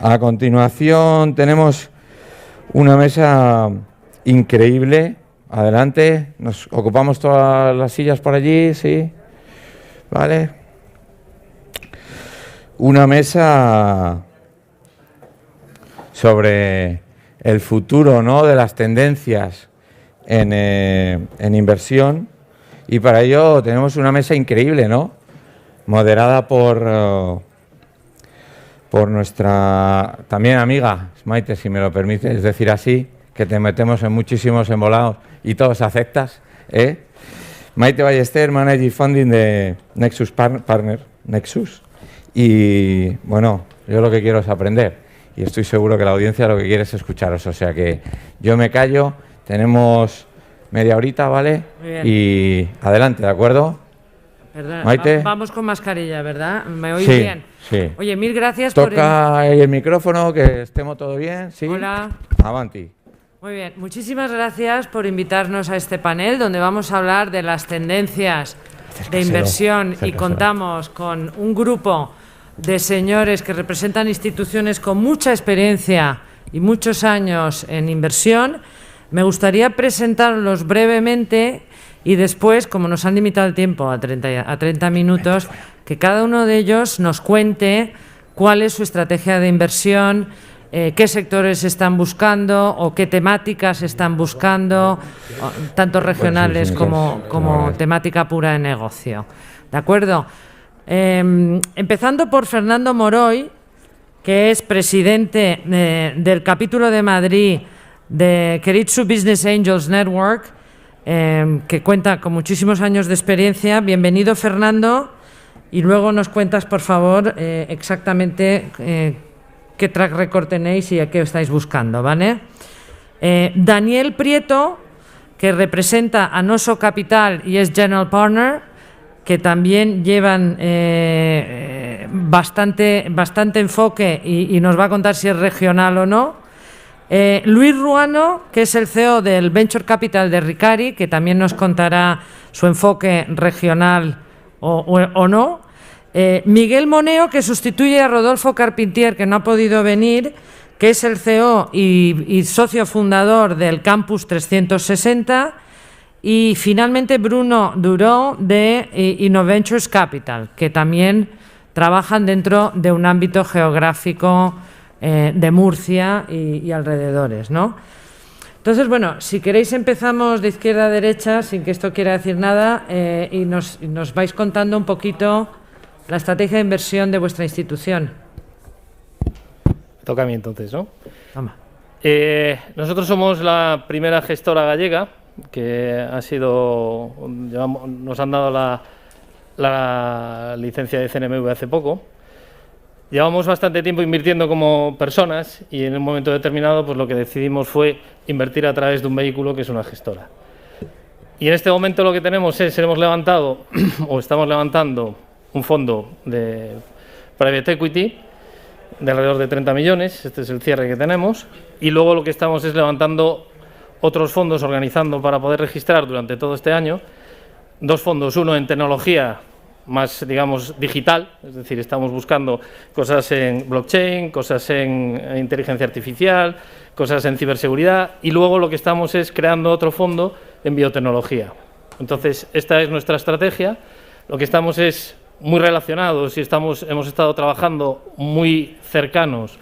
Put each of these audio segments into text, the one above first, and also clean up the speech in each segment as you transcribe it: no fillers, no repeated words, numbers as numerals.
A continuación tenemos una mesa increíble. Adelante, nos ocupamos todas las sillas por allí, ¿sí? Vale. Una mesa sobre el futuro, ¿no?, de las tendencias en inversión, y para ello tenemos una mesa increíble, ¿no?, moderada por nuestra también amiga Maite, si me lo permites decir así, que te metemos en muchísimos embolados y todos aceptas, ¿eh? Maite Ballester, Managing Funding de Nexus Partner, Nexus. Y bueno, yo lo que quiero es aprender, y estoy seguro que la audiencia lo que quiere es escucharos, o sea que yo me callo, tenemos media horita, ¿vale? Y adelante, ¿de acuerdo? Perdona, Maite. Vamos con mascarilla, ¿verdad? ¿Me oís Sí, bien? Sí. Oye, mil gracias Toca ahí el micrófono, que estemos todo bien, ¿sí? Hola. Avanti. Muy bien, muchísimas gracias por invitarnos a este panel donde vamos a hablar de las tendencias de inversión y contamos con un grupo de señores que representan instituciones con mucha experiencia y muchos años en inversión. Me gustaría presentarlos brevemente y después, como nos han limitado el tiempo a 30 minutos, que cada uno de ellos nos cuente cuál es su estrategia de inversión, qué sectores están buscando o qué temáticas están buscando, tanto regionales como temática pura de negocio. ¿De acuerdo? Empezando por Fernando Moroy, que es presidente del capítulo de Madrid de Keiretsu Business Angels Network, que cuenta con muchísimos años de experiencia. Bienvenido, Fernando, y luego nos cuentas, por favor, exactamente qué track record tenéis y a qué estáis buscando, ¿vale? Daniel Prieto, que representa a Noso Capital y es General Partner, que también llevan bastante enfoque y nos va a contar si es regional o no. Luis Ruano, que es el CEO del Venture Capital de Ricari, que también nos contará su enfoque regional o no. Miguel Moneo, que sustituye a Rodolfo Carpentier, que no ha podido venir, que es el CEO y socio fundador del Campus 360. Y finalmente Bruno Duró de Innoventures Capital, que también trabajan dentro de un ámbito geográfico de Murcia y alrededores, ¿no? Entonces, bueno, si queréis empezamos de izquierda a derecha, sin que esto quiera decir nada, y nos vais contando un poquito la estrategia de inversión de vuestra institución. Toca a mí entonces, ¿no? Toma. Nosotros somos la primera gestora gallega que nos han dado la licencia de CNMV hace poco. Llevamos bastante tiempo invirtiendo como personas y en un momento determinado pues lo que decidimos fue invertir a través de un vehículo que es una gestora. Y en este momento lo que tenemos hemos levantado o estamos levantando un fondo de Private Equity de alrededor de 30 millones, este es el cierre que tenemos, y luego lo que estamos es levantando otros fondos, organizando para poder registrar durante todo este año, dos fondos, uno en tecnología más, digamos, digital, es decir, estamos buscando cosas en blockchain, cosas en inteligencia artificial, cosas en ciberseguridad, y luego lo que estamos es creando otro fondo en biotecnología. Entonces, esta es nuestra estrategia. Lo que estamos es muy relacionados y hemos estado trabajando muy cercanos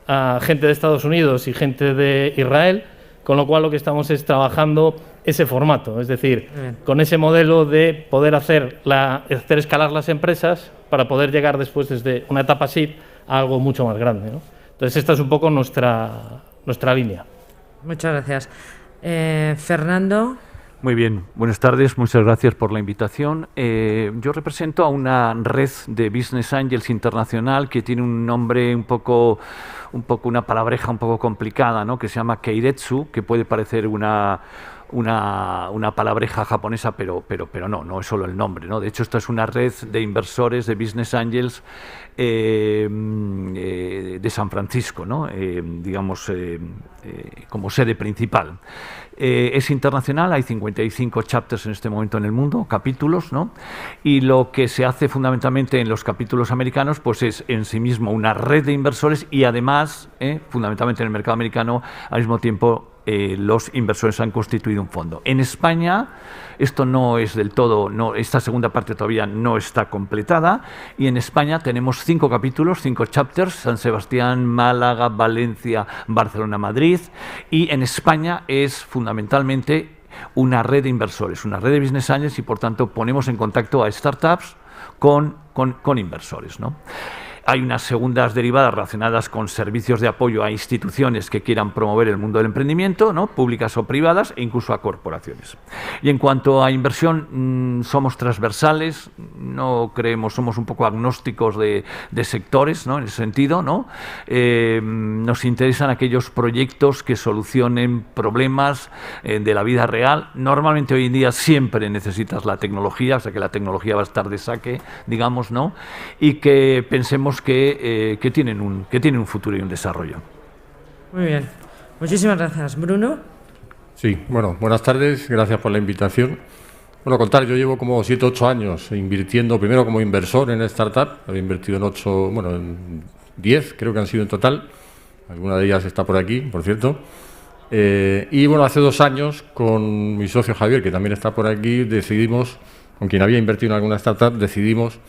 a gente de Estados Unidos y gente de Israel, con lo cual lo que estamos es trabajando ese formato, es decir, con ese modelo de poder hacer escalar las empresas para poder llegar después desde una etapa seed a algo mucho más grande, ¿no? Entonces esta es un poco nuestra línea. Muchas gracias. Fernando. Muy bien, buenas tardes, muchas gracias por la invitación. Yo represento a una red de Business Angels internacional que tiene un nombre un poco una palabreja un poco complicada, ¿no?, que se llama Keiretsu, que puede parecer una una palabreja japonesa, pero no es solo el nombre, ¿no? De hecho, esto es una red de inversores, de business angels de San Francisco, ¿no? Digamos, como sede principal. Es internacional, hay 55 chapters en este momento en el mundo, capítulos, ¿no? Y lo que se hace fundamentalmente en los capítulos americanos, pues es en sí mismo una red de inversores y además, fundamentalmente en el mercado americano, al mismo tiempo los inversores han constituido un fondo. En España esto no es del todo, esta segunda parte todavía no está completada, y en España tenemos 5 capítulos, 5 chapters, San Sebastián, Málaga, Valencia, Barcelona, Madrid, y en España es fundamentalmente una red de inversores, una red de business angels, y por tanto ponemos en contacto a startups con inversores, ¿no? Hay unas segundas derivadas relacionadas con servicios de apoyo a instituciones que quieran promover el mundo del emprendimiento, ¿no? Públicas o privadas, e incluso a corporaciones. Y en cuanto a inversión, somos transversales, no creemos, somos un poco agnósticos de sectores, ¿no? En ese sentido, ¿no? Nos interesan aquellos proyectos que solucionen problemas de la vida real. Normalmente hoy en día siempre necesitas la tecnología, o sea que la tecnología va a estar de saque, digamos, ¿no? Y que pensemos que tienen un futuro y un desarrollo. Muy bien. Muchísimas gracias. Bruno. Sí, bueno, buenas tardes, gracias por la invitación. Bueno, contar, yo llevo como 7 o 8 años invirtiendo, primero como inversor en startup, he invertido en 10 creo que han sido en total, alguna de ellas está por aquí, por cierto. Y bueno, hace 2 años con mi socio Javier, que también está por aquí, decidimos, con quien había invertido en alguna startup, decidimos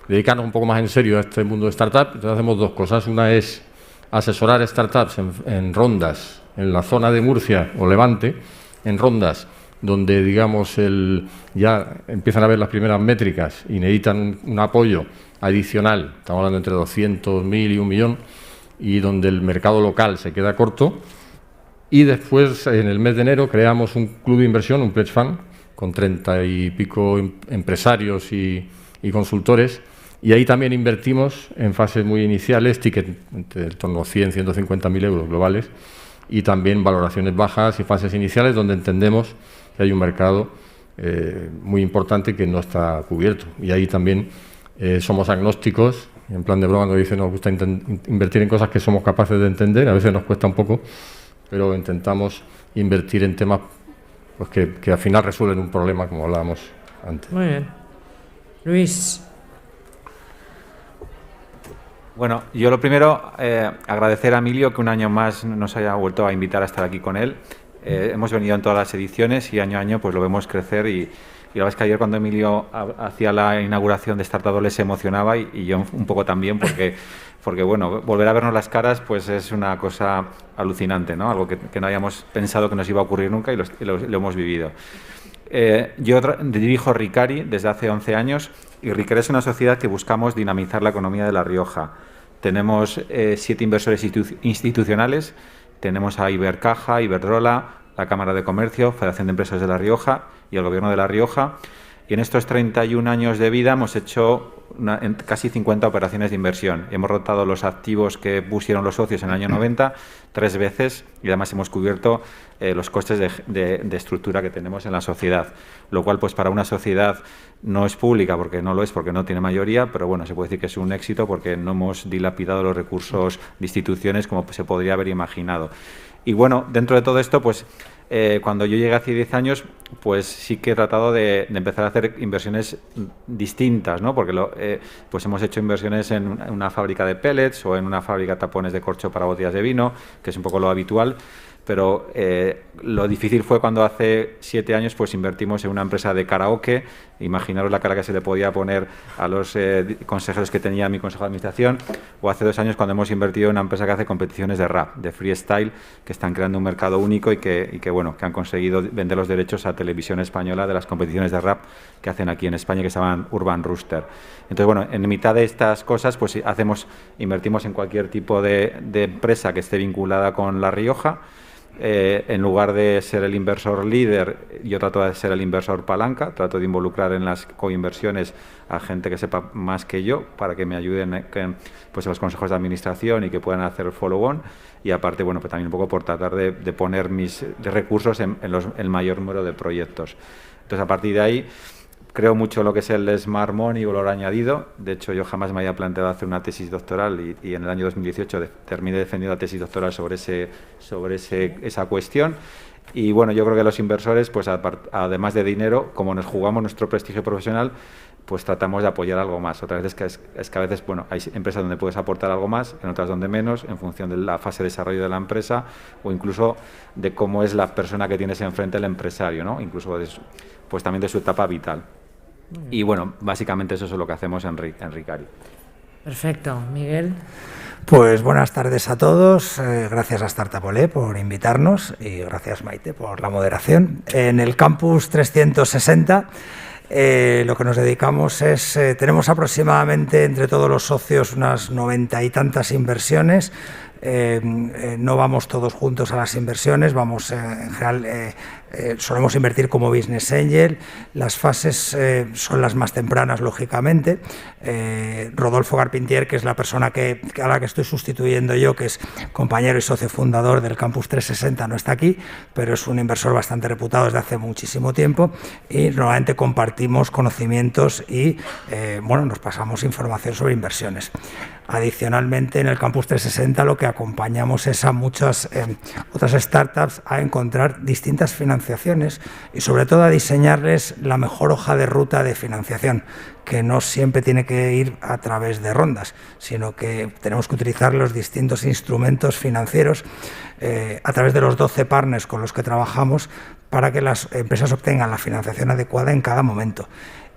dedicarnos un poco más en serio a este mundo de startup. Entonces hacemos 2 cosas. Una es asesorar startups en rondas en la zona de Murcia o Levante, en rondas donde, digamos, ya empiezan a ver las primeras métricas y necesitan un apoyo adicional, estamos hablando entre 200.000 y 1 millón, y donde el mercado local se queda corto. Y después, en el mes de enero, creamos un club de inversión, un pledge fund, con 30 y pico empresarios y consultores, y ahí también invertimos en fases muy iniciales, ticket entre en torno a 100.000-150.000 euros globales, y también valoraciones bajas y fases iniciales donde entendemos que hay un mercado muy importante que no está cubierto. Y ahí también somos agnósticos, en plan de broma nos dicen, nos gusta invertir en cosas que somos capaces de entender, a veces nos cuesta un poco, pero intentamos invertir en temas pues, que al final resuelven un problema, como hablábamos antes. Muy bien. Luis. Bueno, yo lo primero, agradecer a Emilio que un año más nos haya vuelto a invitar a estar aquí con él. Hemos venido en todas las ediciones y año a año pues lo vemos crecer, y la verdad es que ayer cuando Emilio hacía la inauguración de Startable se emocionaba y yo un poco también porque bueno, volver a vernos las caras pues es una cosa alucinante, ¿no? Algo que no habíamos pensado que nos iba a ocurrir nunca y lo hemos vivido. Yo dirijo Ricari desde hace 11 años y Ricari es una sociedad que buscamos dinamizar la economía de La Rioja. Tenemos 7 inversores institucionales, tenemos a Ibercaja, Iberdrola, la Cámara de Comercio, Federación de Empresas de La Rioja y el Gobierno de La Rioja. Y en estos 31 años de vida hemos hecho casi 50 operaciones de inversión. Hemos rotado los activos que pusieron los socios en el año 90 3 veces y además hemos cubierto los costes de estructura que tenemos en la sociedad. Lo cual, pues para una sociedad no es pública porque no lo es, porque no tiene mayoría, pero bueno, se puede decir que es un éxito porque no hemos dilapidado los recursos de instituciones como se podría haber imaginado. Y bueno, dentro de todo esto, pues cuando yo llegué hace 10 años, pues sí que he tratado de empezar a hacer inversiones distintas, ¿no? Porque pues hemos hecho inversiones en una fábrica de pellets o en una fábrica de tapones de corcho para botellas de vino, que es un poco lo habitual. Pero lo difícil fue cuando hace 7 años pues invertimos en una empresa de karaoke. Imaginaros la cara que se le podía poner a los consejeros que tenía mi consejo de administración. O hace 2 años cuando hemos invertido en una empresa que hace competiciones de rap, de freestyle, que están creando un mercado único y que bueno, que han conseguido vender los derechos a Televisión Española de las competiciones de rap que hacen aquí en España, que se llaman Urban Rooster. Entonces, bueno, en mitad de estas cosas pues invertimos en cualquier tipo de empresa que esté vinculada con La Rioja. En lugar de ser el inversor líder, yo trato de ser el inversor palanca, trato de involucrar en las coinversiones a gente que sepa más que yo para que me ayuden pues, en los consejos de administración y que puedan hacer follow-on. Y aparte, bueno, pues también un poco por tratar de poner mis recursos en el mayor número de proyectos. Entonces, a partir de ahí, creo mucho en lo que es el Smart Money, valor añadido. De hecho, yo jamás me había planteado hacer una tesis doctoral y en el año 2018 terminé defendiendo la tesis doctoral sobre esa cuestión. Y bueno, yo creo que los inversores, pues además de dinero, como nos jugamos nuestro prestigio profesional, pues tratamos de apoyar algo más. Otras veces es que a veces, bueno, hay empresas donde puedes aportar algo más, en otras donde menos, en función de la fase de desarrollo de la empresa o incluso de cómo es la persona que tienes enfrente, el empresario, ¿no? Incluso pues también de su etapa vital. Y bueno, básicamente eso es lo que hacemos en Ricari. Perfecto. Miguel. Pues buenas tardes a todos. Gracias a Startup Olé por invitarnos y gracias, Maite, por la moderación. En el Campus 360 lo que nos dedicamos es, tenemos aproximadamente entre todos los socios unas 90 y tantas inversiones. No vamos todos juntos a las inversiones, vamos en general solemos invertir como business angel. Las fases son las más tempranas, lógicamente. Rodolfo Carpentier, que es la persona a la que estoy sustituyendo yo, que es compañero y socio fundador del Campus 360, no está aquí, pero es un inversor bastante reputado desde hace muchísimo tiempo y normalmente compartimos conocimientos y bueno, nos pasamos información sobre inversiones. Adicionalmente, en el Campus 360 lo que acompañamos es a muchas otras startups a encontrar distintas financiaciones y sobre todo a diseñarles la mejor hoja de ruta de financiación, que no siempre tiene que ir a través de rondas, sino que tenemos que utilizar los distintos instrumentos financieros a través de los 12 partners con los que trabajamos para que las empresas obtengan la financiación adecuada en cada momento.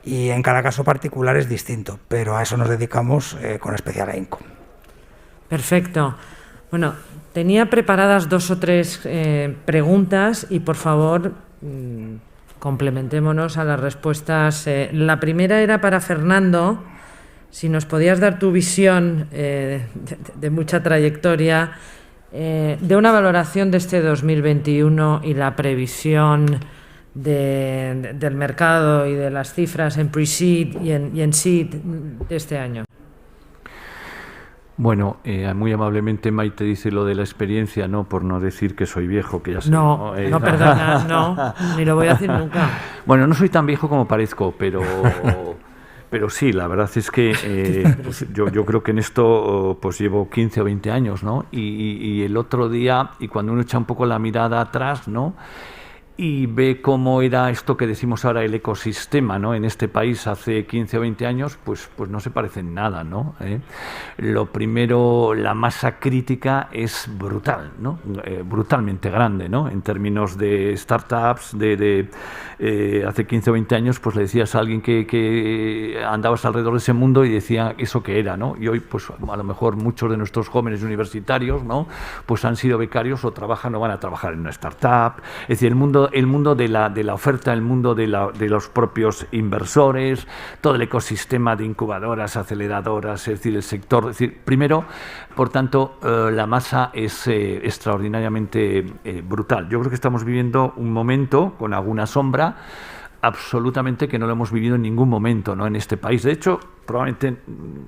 Y en cada caso particular es distinto, pero a eso nos dedicamos con especial ahínco. Perfecto. Bueno, tenía preparadas 2 o 3 preguntas y, por favor, complementémonos a las respuestas. La primera era para Fernando, si nos podías dar tu visión de mucha trayectoria, de una valoración de este 2021 y la previsión del mercado y de las cifras en pre-seed y en seed de este año. Bueno, muy amablemente Maite dice lo de la experiencia, no por no decir que soy viejo, que ya sé. No, perdona, no, ni lo voy a decir nunca. Bueno, no soy tan viejo como parezco, pero sí, la verdad es que pues yo creo que en esto pues llevo 15 o 20 años, ¿no? Y el otro día, y cuando uno echa un poco la mirada atrás, ¿no?, y ve cómo era esto que decimos ahora el ecosistema, ¿no?, en este país hace 15 o 20 años, pues no se parece en nada, ¿no? Lo primero, la masa crítica es brutal, ¿no? Brutalmente grande, ¿no? En términos de startups, hace 15 o 20 años, pues le decías a alguien que andabas alrededor de ese mundo y decía eso que era, ¿no? Y hoy, pues a lo mejor muchos de nuestros jóvenes universitarios, ¿no?, pues han sido becarios o trabajan o van a trabajar en una startup. Es decir, el mundo de la oferta, el mundo de los propios inversores, todo el ecosistema de incubadoras, aceleradoras, es decir, el sector. Es decir, primero, por tanto, la masa es extraordinariamente brutal. Yo creo que estamos viviendo un momento con alguna sombra absolutamente que no lo hemos vivido en ningún momento, ¿no?, en este país. De hecho, probablemente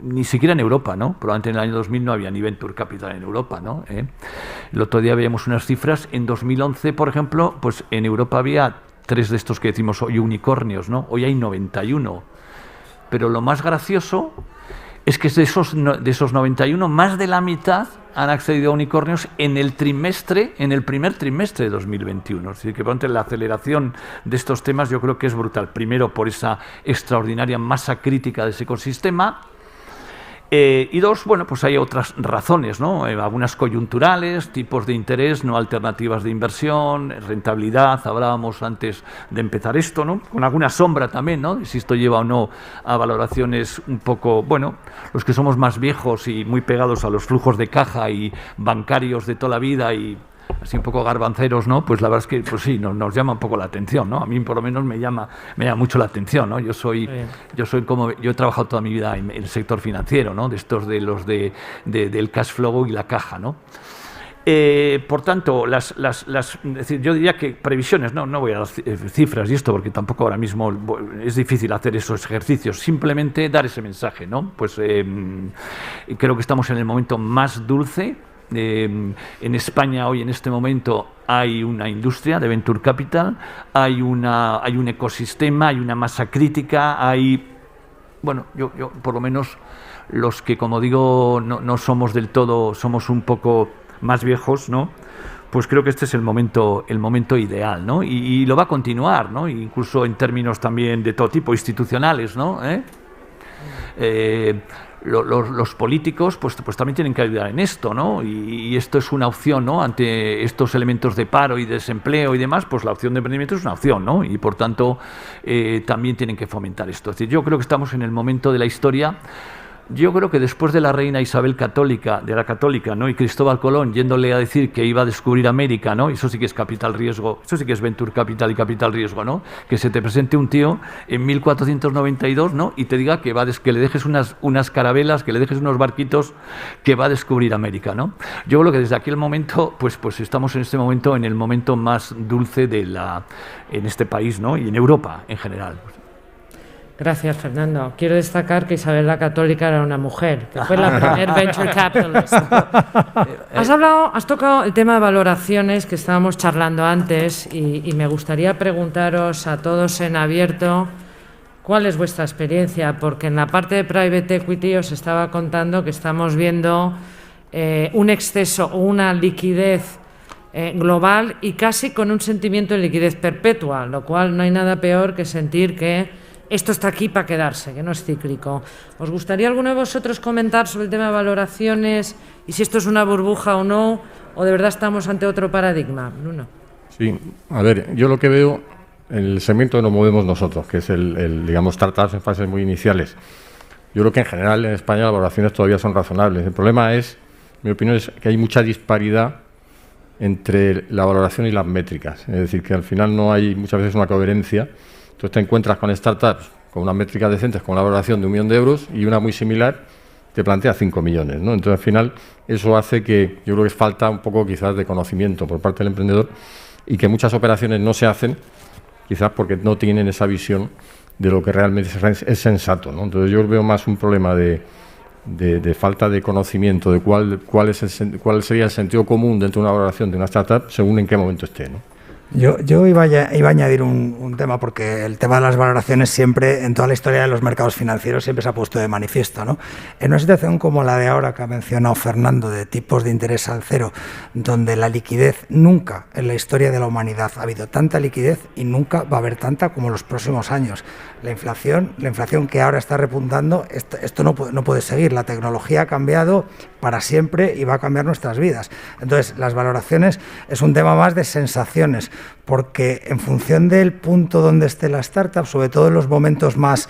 ni siquiera en Europa, ¿no? Probablemente en el año 2000 no había ni Venture Capital en Europa, ¿no? El otro día veíamos unas cifras. En 2011, por ejemplo, pues en Europa había 3 de estos que decimos hoy unicornios, ¿no? Hoy hay 91. Pero lo más gracioso es que de esos 91, más de la mitad han accedido a unicornios en el primer trimestre de 2021. Es decir, que por la aceleración de estos temas yo creo que es brutal. Primero, por esa extraordinaria masa crítica de ese ecosistema. Y 2, bueno, pues hay otras razones, ¿no? Algunas coyunturales, tipos de interés, no alternativas de inversión, rentabilidad, hablábamos antes de empezar esto, ¿no? Con alguna sombra también, ¿no?, si esto lleva o no a valoraciones un poco, bueno, los que somos más viejos y muy pegados a los flujos de caja y bancarios de toda la vida y así un poco garbanceros, ¿no? Pues la verdad es que, pues sí, nos llama un poco la atención, ¿no? A mí por lo menos me llama mucho la atención, ¿no? Yo he trabajado toda mi vida en el sector financiero, ¿no?, de estos del cash flow y la caja, ¿no? Por tanto, es decir, yo diría que previsiones, no voy a dar cifras y esto, porque tampoco ahora mismo es difícil hacer esos ejercicios, simplemente dar ese mensaje, ¿no? Pues creo que estamos en el momento más dulce. En España hoy en este momento hay una industria de Venture Capital, hay un ecosistema, hay una masa crítica, bueno, yo por lo menos los que, como digo, no somos del todo, somos un poco más viejos, ¿no? Pues creo que este es el momento ideal, ¿no? Y lo va a continuar, ¿no? Incluso en términos también de todo tipo, institucionales, ¿no? Los políticos pues también tienen que ayudar en esto, ¿no? Y esto es una opción, ¿no? Ante estos elementos de paro y desempleo y demás, pues la opción de emprendimiento es una opción, ¿no? Y por tanto también tienen que fomentar esto. Es decir, yo creo que estamos en el momento de la historia. Yo creo que después de la reina Isabel de la católica, ¿no? Y Cristóbal Colón yéndole a decir que iba a descubrir América, ¿no? Eso sí que es capital riesgo, eso sí que es venture capital y capital riesgo, ¿no? Que se te presente un tío en 1492, ¿no? Y te diga que le dejes unas carabelas, que le dejes unos barquitos, que va a descubrir América, ¿no? Yo creo que desde aquel momento, pues estamos en este momento, en el momento más dulce en este país, ¿no? Y en Europa en general. Gracias, Fernando. Quiero destacar que Isabel la Católica era una mujer, que fue la primer venture capitalist. Has tocado el tema de valoraciones que estábamos charlando antes y me gustaría preguntaros a todos en abierto cuál es vuestra experiencia, porque en la parte de private equity os estaba contando que estamos viendo un exceso o una liquidez global y casi con un sentimiento de liquidez perpetua, lo cual no hay nada peor que sentir que esto está aquí para quedarse, que no es cíclico. ¿Os gustaría alguno de vosotros comentar sobre el tema de valoraciones y si esto es una burbuja o no, o de verdad estamos ante otro paradigma? Bruno. Sí, a ver, yo lo que veo, el segmento que nos movemos nosotros, que es digamos, startups en fases muy iniciales. Yo creo que en general en España las valoraciones todavía son razonables. El problema es, mi opinión es que hay mucha disparidad entre la valoración y las métricas. Es decir, que al final no hay muchas veces una coherencia. Entonces te encuentras con startups con unas métricas decentes, con una valoración de 1 millón de euros y una muy similar te plantea 5 millones, ¿no? Entonces al final eso hace que yo creo que falta un poco quizás de conocimiento por parte del emprendedor y que muchas operaciones no se hacen quizás porque no tienen esa visión de lo que realmente es sensato, ¿no? Entonces yo veo más un problema de falta de conocimiento de cuál sería el sentido común dentro de una valoración de una startup según en qué momento esté, ¿no? Yo iba a añadir un tema, porque el tema de las valoraciones siempre, en toda la historia de los mercados financieros, siempre se ha puesto de manifiesto, ¿no? En una situación como la de ahora que ha mencionado Fernando, de tipos de interés al cero, donde la liquidez nunca en la historia de la humanidad ha habido tanta liquidez y nunca va a haber tanta como en los próximos años. La inflación que ahora está repuntando, esto no puede seguir. La tecnología ha cambiado para siempre y va a cambiar nuestras vidas. Entonces, las valoraciones es un tema más de sensaciones, porque en función del punto donde esté la startup, sobre todo en los momentos más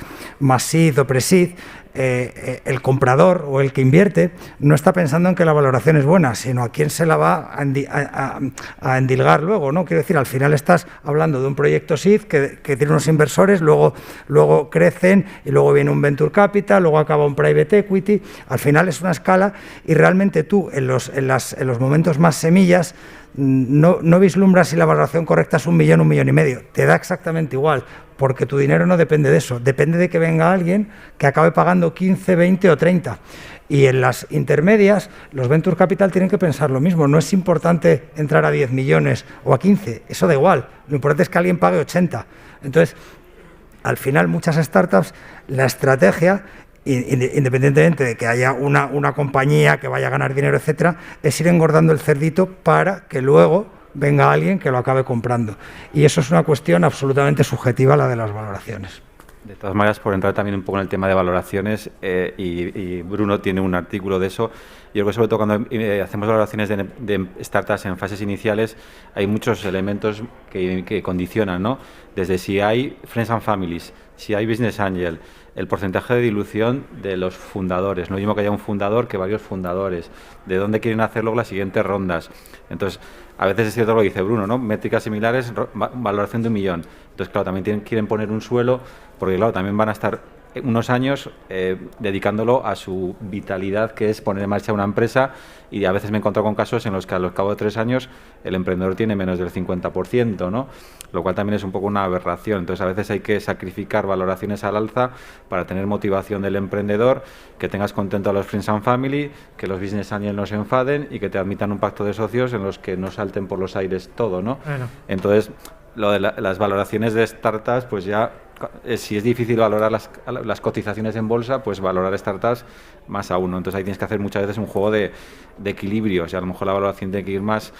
seed o pre-seed, el comprador o el que invierte no está pensando en que la valoración es buena, sino a quién se la va a endilgar luego, ¿no? Quiero decir, al final estás hablando de un proyecto seed que tiene unos inversores, luego crecen y luego viene un venture capital, luego acaba un private equity. Al final es una escala y realmente tú en los momentos más semillas no vislumbras si la valoración correcta es 1 millón, 1,5 millones. Te da exactamente igual, porque tu dinero no depende de eso. Depende de que venga alguien que acabe pagando 15, 20 o 30. Y en las intermedias, los Venture Capital tienen que pensar lo mismo. No es importante entrar a 10 millones o a 15. Eso da igual. Lo importante es que alguien pague 80. Entonces, al final, muchas startups, la estrategia, independientemente de que haya una compañía que vaya a ganar dinero, etcétera, es ir engordando el cerdito para que luego venga alguien que lo acabe comprando. Y eso es una cuestión absolutamente subjetiva, la de las valoraciones. De todas maneras, por entrar también un poco en el tema de valoraciones, y Bruno tiene un artículo de eso, yo creo que sobre todo cuando hacemos valoraciones de startups en fases iniciales, hay muchos elementos que condicionan, ¿no? Desde si hay friends and families, si hay business angel, el porcentaje de dilución de los fundadores, no es lo mismo que haya un fundador que varios fundadores, de dónde quieren hacer luego las siguientes rondas. Entonces, a veces es cierto lo que dice Bruno, ¿no? Métricas similares, valoración de 1 millón. Entonces, claro, también quieren poner un suelo, porque claro, también van a estar unos años dedicándolo a su vitalidad, que es poner en marcha una empresa, y a veces me he encontrado con casos en los que al cabo de 3 años el emprendedor tiene menos del 50%, ¿no? Lo cual también es un poco una aberración. Entonces, a veces hay que sacrificar valoraciones al alza para tener motivación del emprendedor, que tengas contento a los friends and family, que los business angels no se enfaden y que te admitan un pacto de socios en los que no salten por los aires todo, ¿no? Bueno. Entonces, lo de las valoraciones de startups, pues ya, si es difícil valorar las cotizaciones en bolsa, pues valorar startups más aún, ¿no? Entonces ahí tienes que hacer muchas veces un juego de equilibrios, y a lo mejor la valoración tiene que ir más,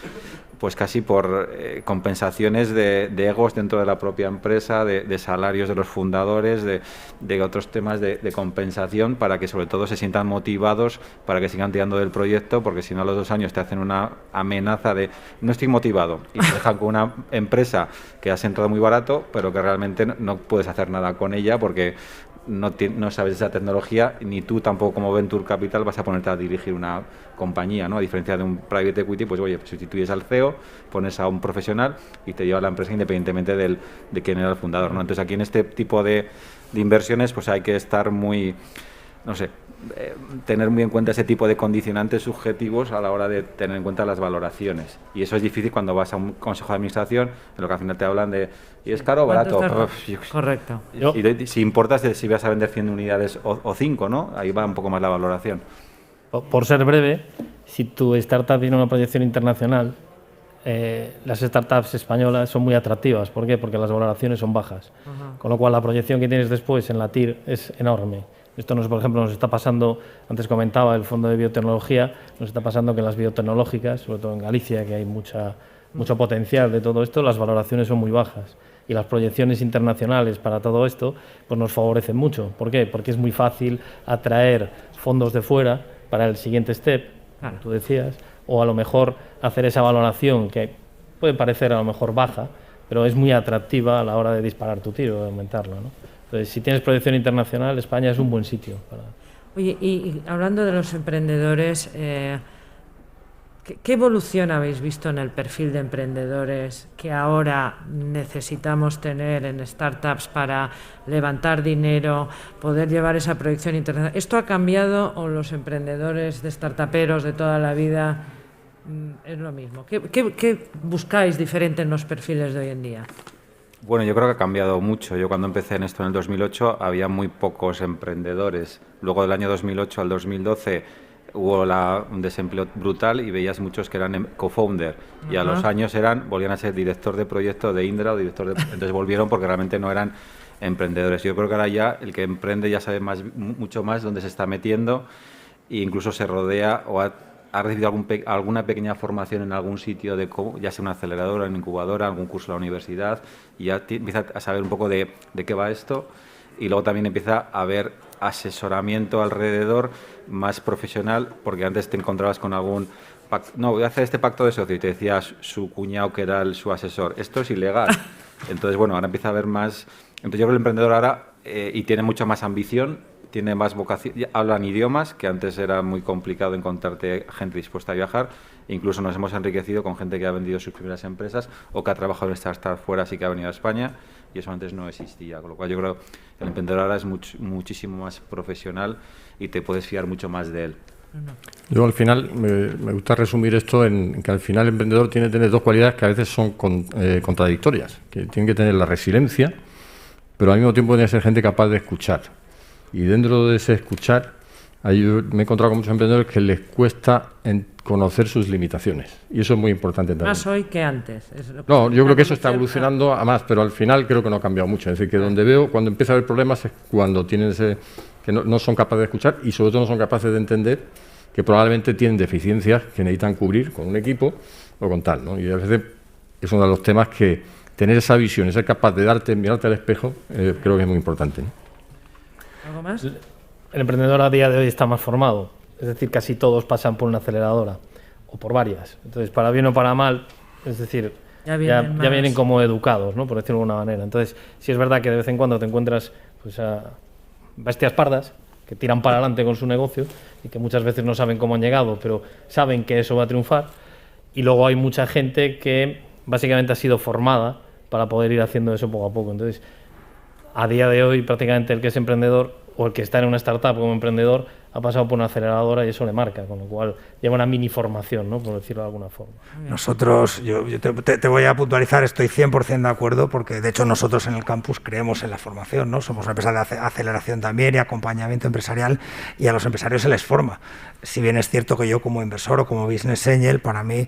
pues casi por compensaciones de egos dentro de la propia empresa, de salarios de los fundadores, de otros temas de compensación, para que sobre todo se sientan motivados para que sigan tirando del proyecto, porque si no a los 2 años te hacen una amenaza de no estoy motivado, y te dejan con una empresa que has entrado muy barato, pero que realmente no puedes hacer nada con ella porque no sabes esa tecnología, ni tú tampoco como Venture Capital vas a ponerte a dirigir una compañía, ¿no? A diferencia de un private equity, pues oye, pues sustituyes al CEO, pones a un profesional y te lleva la empresa independientemente de quién era el fundador, ¿no? Entonces aquí en este tipo de inversiones pues hay que estar muy, no sé, tener muy en cuenta ese tipo de condicionantes subjetivos a la hora de tener en cuenta las valoraciones, y eso es difícil cuando vas a un consejo de administración en lo que al final te hablan de ¿y es caro o barato? Correcto. Y si importas de si vas a vender 100 unidades o 5, ¿no? Ahí va un poco más la valoración. Por ser breve, si tu startup tiene una proyección internacional, las startups españolas son muy atractivas. ¿Por qué? Porque las valoraciones son bajas. Con lo cual la proyección que tienes después en la TIR es enorme. Esto, por ejemplo, nos está pasando, antes comentaba el Fondo de Biotecnología, nos está pasando que en las biotecnológicas, sobre todo en Galicia, que hay mucho potencial de todo esto, las valoraciones son muy bajas. Y las proyecciones internacionales para todo esto pues nos favorecen mucho. ¿Por qué? Porque es muy fácil atraer fondos de fuera para el siguiente step, como tú decías, o a lo mejor hacer esa valoración que puede parecer a lo mejor baja, pero es muy atractiva a la hora de disparar tu tiro, de aumentarlo, ¿no? Entonces, si tienes proyección internacional, España es un buen sitio para... Oye, y hablando de los emprendedores, ¿qué evolución habéis visto en el perfil de emprendedores que ahora necesitamos tener en startups para levantar dinero, poder llevar esa proyección internacional? ¿Esto ha cambiado o los emprendedores de startuperos de toda la vida es lo mismo? ¿Qué buscáis diferente en los perfiles de hoy en día? Bueno, yo creo que ha cambiado mucho. Yo cuando empecé en esto en el 2008 había muy pocos emprendedores. Luego del año 2008 al 2012 hubo un desempleo brutal y veías muchos que eran co-founder. Y a los años volvían a ser director de proyecto de Indra o director de... Entonces volvieron porque realmente no eran emprendedores. Yo creo que ahora ya el que emprende ya sabe mucho más dónde se está metiendo, e incluso se rodea o ha recibido alguna pequeña formación en algún sitio, ya sea una aceleradora, una incubadora, algún curso de la universidad, y ya empieza a saber un poco de qué va esto, y luego también empieza a haber asesoramiento alrededor más profesional, porque antes te encontrabas con algún pacto, no, voy a hacer este pacto de socio, y te decía su cuñado que era su asesor, esto es ilegal. Entonces, bueno, ahora empieza a haber más... Entonces yo creo que el emprendedor ahora, y tiene mucha más ambición, tiene más vocación, hablan idiomas, que antes era muy complicado encontrarte gente dispuesta a viajar. Incluso nos hemos enriquecido con gente que ha vendido sus primeras empresas o que ha trabajado en startups fuera, así que ha venido a España, y eso antes no existía. Con lo cual yo creo que el emprendedor ahora es muchísimo más profesional y te puedes fiar mucho más de él. Yo al final me gusta resumir esto en que al final el emprendedor tiene que tener dos cualidades que a veces son contradictorias, que tiene que tener la resiliencia, pero al mismo tiempo tiene que ser gente capaz de escuchar. Y dentro de ese escuchar, me he encontrado con muchos emprendedores que les cuesta conocer sus limitaciones. Y eso es muy importante también. Más hoy que antes. No, yo creo que eso está evolucionando a más, pero al final creo que no ha cambiado mucho. Es decir, que donde veo, cuando empieza a haber problemas es cuando tienen que no son capaces de escuchar, y sobre todo no son capaces de entender que probablemente tienen deficiencias que necesitan cubrir con un equipo o con tal, ¿no? Y a veces es uno de los temas que tener esa visión y ser capaz de mirarte al espejo, creo que es muy importante, ¿no? ¿Algo más? El emprendedor a día de hoy está más formado, es decir, casi todos pasan por una aceleradora o por varias. Entonces, para bien o para mal, es decir, ya vienen como educados, ¿no? Por decirlo de alguna manera. Entonces, sí es verdad que de vez en cuando te encuentras pues, a bestias pardas que tiran para adelante con su negocio y que muchas veces no saben cómo han llegado, pero saben que eso va a triunfar. Y luego hay mucha gente que básicamente ha sido formada para poder ir haciendo eso poco a poco. Entonces, a día de hoy prácticamente el que es emprendedor o el que está en una startup como emprendedor ha pasado por una aceleradora y eso le marca, con lo cual lleva una mini formación, ¿no? Por decirlo de alguna forma. Nosotros, yo te voy a puntualizar, estoy 100% de acuerdo, porque de hecho nosotros en el campus creemos en la formación, ¿no? Somos una empresa de aceleración también y acompañamiento empresarial, y a los empresarios se les forma. Si bien es cierto que yo como inversor o como business angel, para mí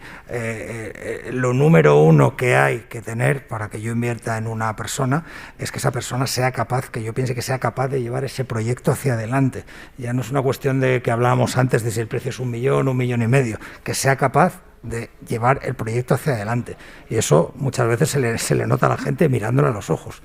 lo número uno que hay que tener para que yo invierta en una persona es que esa persona sea capaz, que yo piense que sea capaz de llevar ese proyecto hacia adelante. Ya no es una cuestión de que hablábamos antes de si el precio es 1 millón, 1,5 millones, que sea capaz de llevar el proyecto hacia adelante. Y eso muchas veces se le nota a la gente mirándole a los ojos.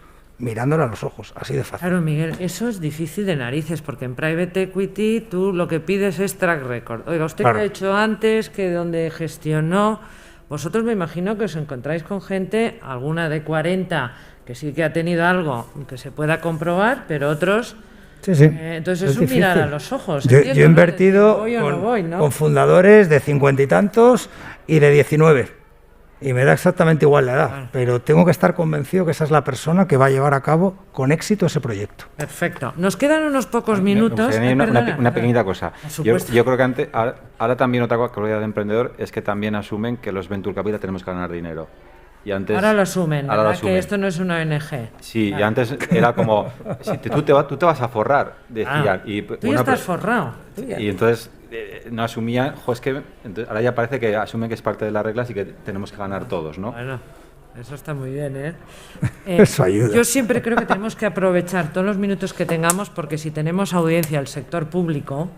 Así de fácil. Claro, Miguel, eso es difícil de narices, porque en private equity tú lo que pides es track record. Oiga, usted claro, que ha hecho antes, que donde gestionó, vosotros me imagino que os encontráis con gente, alguna de 40, que sí que ha tenido algo que se pueda comprobar, pero otros... Sí, sí. Entonces es un mirar a los ojos. Yo he invertido con fundadores de 50 y tantos y de 19. Y me da exactamente igual la edad. Claro. Pero tengo que estar convencido que esa es la persona que va a llevar a cabo con éxito ese proyecto. Perfecto. Nos quedan unos pocos minutos. Una pequeñita cosa. Yo creo que antes, ahora también otra cosa del emprendedor es que también asumen que los venture capital tenemos que ganar dinero. Y antes, ahora lo asumen, ¿verdad? Que esto no es una ONG. Sí, vale. Y antes era como, si tú te vas a forrar, decían. Y, tú ya estás forrado. Y entonces no asumían, es que entonces, ahora ya parece que asumen que es parte de las reglas y que tenemos que ganar todos, ¿no? Bueno, eso está muy bien, ¿eh? Eso ayuda. Yo siempre creo que tenemos que aprovechar todos los minutos que tengamos, porque si tenemos audiencia del sector público,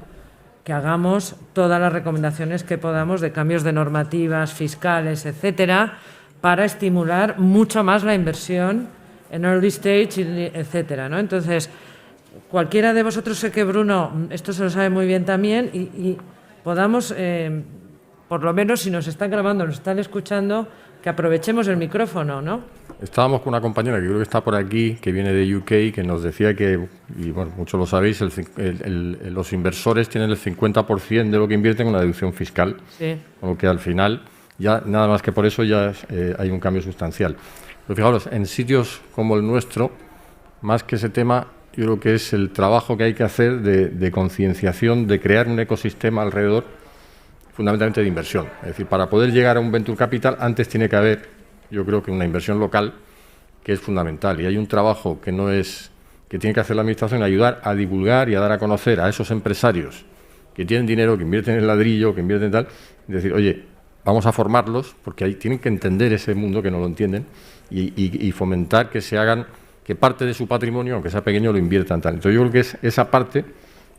que hagamos todas las recomendaciones que podamos de cambios de normativas, fiscales, etcétera, para estimular mucho más la inversión en early stage, etcétera, ¿no? Entonces, cualquiera de vosotros, sé que Bruno esto se lo sabe muy bien también, y podamos, por lo menos si nos están grabando, nos están escuchando, que aprovechemos el micrófono, ¿no? Estábamos con una compañera que creo que está por aquí, que viene de UK, que nos decía que, y bueno, muchos lo sabéis, los inversores tienen el 50% de lo que invierten con una deducción fiscal, sí. Con lo que al final... ya nada más que por eso ya hay un cambio sustancial. Pero fijaros, en sitios como el nuestro, más que ese tema, yo creo que es el trabajo que hay que hacer de concienciación, de crear un ecosistema alrededor, fundamentalmente de inversión. Es decir, para poder llegar a un venture capital, antes tiene que haber, yo creo que una inversión local, que es fundamental. Y hay un trabajo que tiene que hacer la administración, ayudar a divulgar y a dar a conocer a esos empresarios que tienen dinero, que invierten en ladrillo, que invierten tal, y decir, oye, vamos a formarlos, porque ahí tienen que entender ese mundo que no lo entienden y fomentar que se hagan, que parte de su patrimonio, aunque sea pequeño, lo inviertan tal. Entonces yo creo que es esa parte,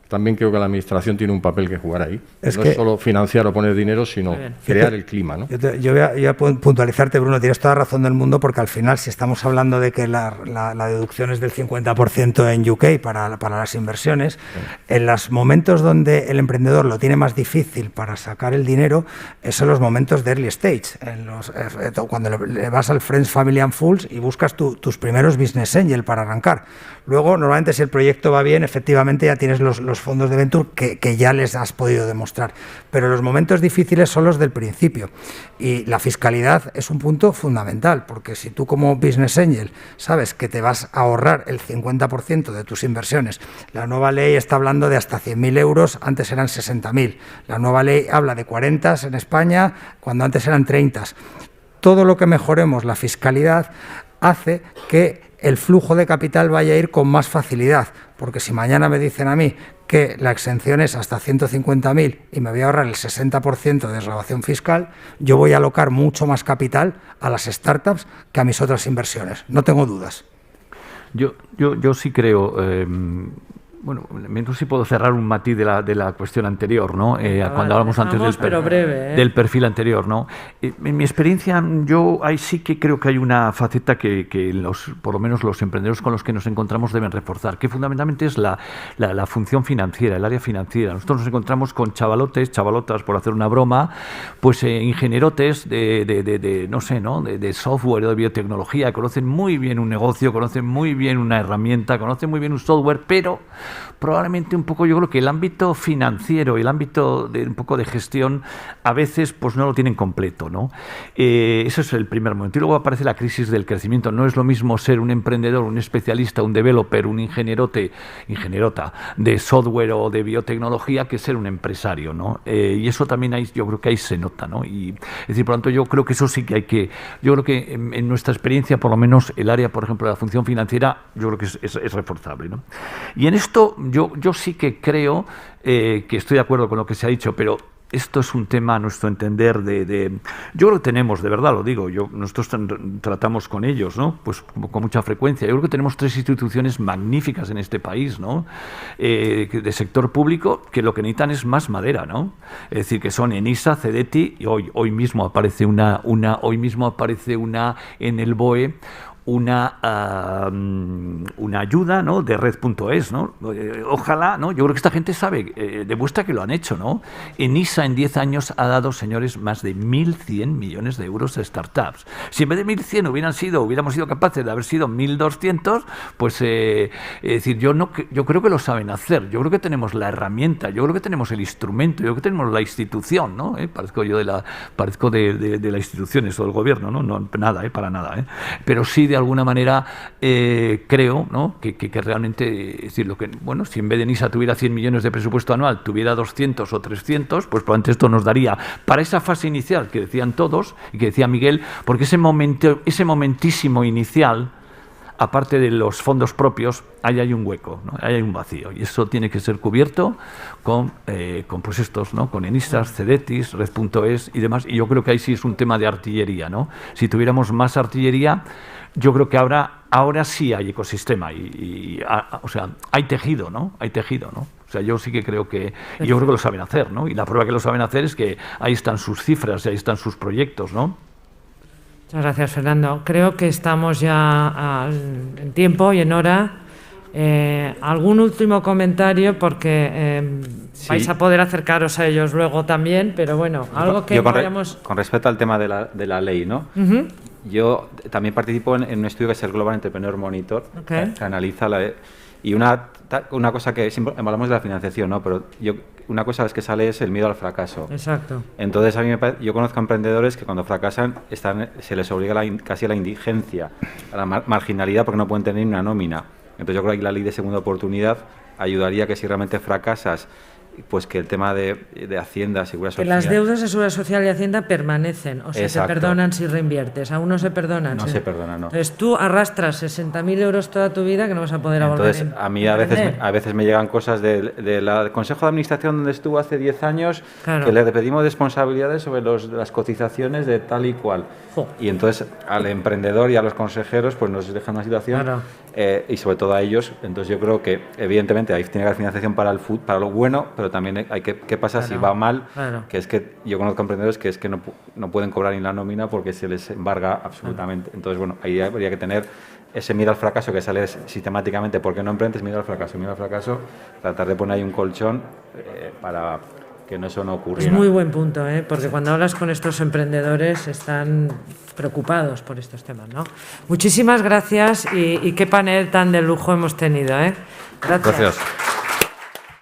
también creo que la administración tiene un papel que jugar ahí. No es solo financiar o poner dinero, sino crear el clima, ¿no? Yo voy a puntualizarte, Bruno, tienes toda la razón del mundo, porque al final, si estamos hablando de que la deducción es del 50% en UK para las inversiones, sí. En los momentos donde el emprendedor lo tiene más difícil para sacar el dinero, son los momentos de early stage, cuando le vas al Friends, Family and Fools y buscas tus primeros business angel para arrancar. Luego, normalmente, si el proyecto va bien, efectivamente ya tienes los fondos de venture que ya les has podido demostrar. Pero los momentos difíciles son los del principio. Y la fiscalidad es un punto fundamental, porque si tú como business angel sabes que te vas a ahorrar el 50% de tus inversiones, la nueva ley está hablando de hasta 100.000 euros, antes eran 60.000. La nueva ley habla de 40 en España, cuando antes eran 30. Todo lo que mejoremos la fiscalidad hace que el flujo de capital vaya a ir con más facilidad, porque si mañana me dicen a mí que la exención es hasta 150.000 y me voy a ahorrar el 60% de desgravación fiscal, yo voy a alocar mucho más capital a las startups que a mis otras inversiones, no tengo dudas. Yo sí creo... Bueno, menos si puedo cerrar un matiz de la cuestión anterior, ¿no? Cuando hablamos antes del perfil anterior, ¿no? En mi experiencia, yo ahí sí que creo que hay una faceta que por lo menos los emprendedores con los que nos encontramos deben reforzar, que fundamentalmente es la función financiera, el área financiera. Nosotros nos encontramos con chavalotas, por hacer una broma, pues ingenierotes no sé, ¿no? De software, de biotecnología, conocen muy bien un negocio, conocen muy bien una herramienta, conocen muy bien un software, pero probablemente un poco, yo creo que el ámbito financiero, el ámbito de un poco de gestión, a veces pues no lo tienen completo, ¿no? Eso es el primer momento. Y luego aparece la crisis del crecimiento. No es lo mismo ser un emprendedor, un especialista, un developer, un ingenierota de software o de biotecnología que ser un empresario, ¿no? Y eso también yo creo que ahí se nota, ¿no? Y, es decir, por lo tanto, yo creo que eso sí que hay que... Yo creo que en nuestra experiencia, por lo menos el área, por ejemplo, de la función financiera, yo creo que es reforzable, ¿no? Y en esto yo sí que creo que estoy de acuerdo con lo que se ha dicho, pero esto es un tema, a nuestro entender, yo creo que tenemos, de verdad lo digo, nosotros tratamos con ellos, ¿no? Pues con mucha frecuencia. Yo creo que tenemos 3 instituciones magníficas en este país, ¿no? De sector público, que lo que necesitan es más madera, ¿no? Es decir, que son ENISA, CEDETI, y hoy mismo aparece una en el BOE, una ayuda, ¿no? De Red.es, ¿no? Ojalá, ¿no? Yo creo que esta gente sabe, demuestra que lo han hecho, ¿no? ENISA en 10 años ha dado, señores, más de 1.100 millones de euros a startups. Si en vez de 1.100 hubiéramos sido capaces de haber sido 1.200, pues, es decir, yo creo que lo saben hacer. Yo creo que tenemos la herramienta, yo creo que tenemos el instrumento, yo creo que tenemos la institución, ¿no? Parezco de la institución, eso del gobierno, ¿no? No nada, para nada, pero sí de alguna manera creo, ¿no? que realmente, es decir, si en vez de ENISA tuviera 100 millones de presupuesto anual, tuviera 200 o 300, pues probablemente esto nos daría para esa fase inicial que decían todos y que decía Miguel, porque ese momentísimo inicial, aparte de los fondos propios, ahí hay un hueco, ¿no? Ahí hay un vacío, y eso tiene que ser cubierto con pues estos, ¿no? Con ENISAs, CEDETIs, Red.es y demás, y yo creo que ahí sí es un tema de artillería, ¿no? Si tuviéramos más artillería, yo creo que ahora sí hay ecosistema o sea, hay tejido, ¿no? Hay tejido, ¿no? O sea, yo sí que creo que... Y yo creo que lo saben hacer, ¿no? Y la prueba que lo saben hacer es que ahí están sus cifras y ahí están sus proyectos, ¿no? Muchas gracias, Fernando. Creo que estamos ya en tiempo y en hora. ¿Algún último comentario? Porque vais a poder acercaros a ellos luego también, pero bueno, algo que vayamos... Con respecto al tema de la ley, ¿no? Uh-huh. Yo también participo en un estudio que es el Global Entrepreneur Monitor, que analiza y una cosa que siempre hablamos de la financiación, ¿no? Pero una cosa es que sale es el miedo al fracaso. Exacto. Entonces yo conozco emprendedores que cuando fracasan se les obliga casi a la indigencia, a la marginalidad, porque no pueden tener una nómina. Entonces yo creo que la ley de segunda oportunidad ayudaría a que si realmente fracasas, pues que el tema de Hacienda, Seguridad Social... Que las deudas de Seguridad Social y Hacienda permanecen, o sea, exacto, te perdonan si reinviertes, aún no se perdonan. No se perdonan, no. Entonces tú arrastras 60.000 euros toda tu vida que no vas a poder volver. Entonces a mí a veces me llegan cosas del Consejo de Administración donde estuvo hace 10 años, claro, que le pedimos responsabilidades sobre las cotizaciones de tal y cual. Y entonces al emprendedor y a los consejeros pues nos dejan una situación, claro, y sobre todo a ellos. Entonces yo creo que evidentemente ahí tiene que haber financiación para lo bueno, pero también hay ¿qué pasa, claro, si va mal? Claro. Que es que yo conozco emprendedores que es que no pueden cobrar ni la nómina porque se les embarga absolutamente. Claro. Entonces, bueno, ahí habría que tener ese miedo al fracaso que sale sistemáticamente. ¿Por qué no emprendes? Miedo al fracaso, tratar de poner ahí un colchón para que eso no ocurriera. Es muy buen punto, porque cuando hablas con estos emprendedores están preocupados por estos temas, ¿no? Muchísimas gracias y qué panel tan de lujo hemos tenido, Gracias.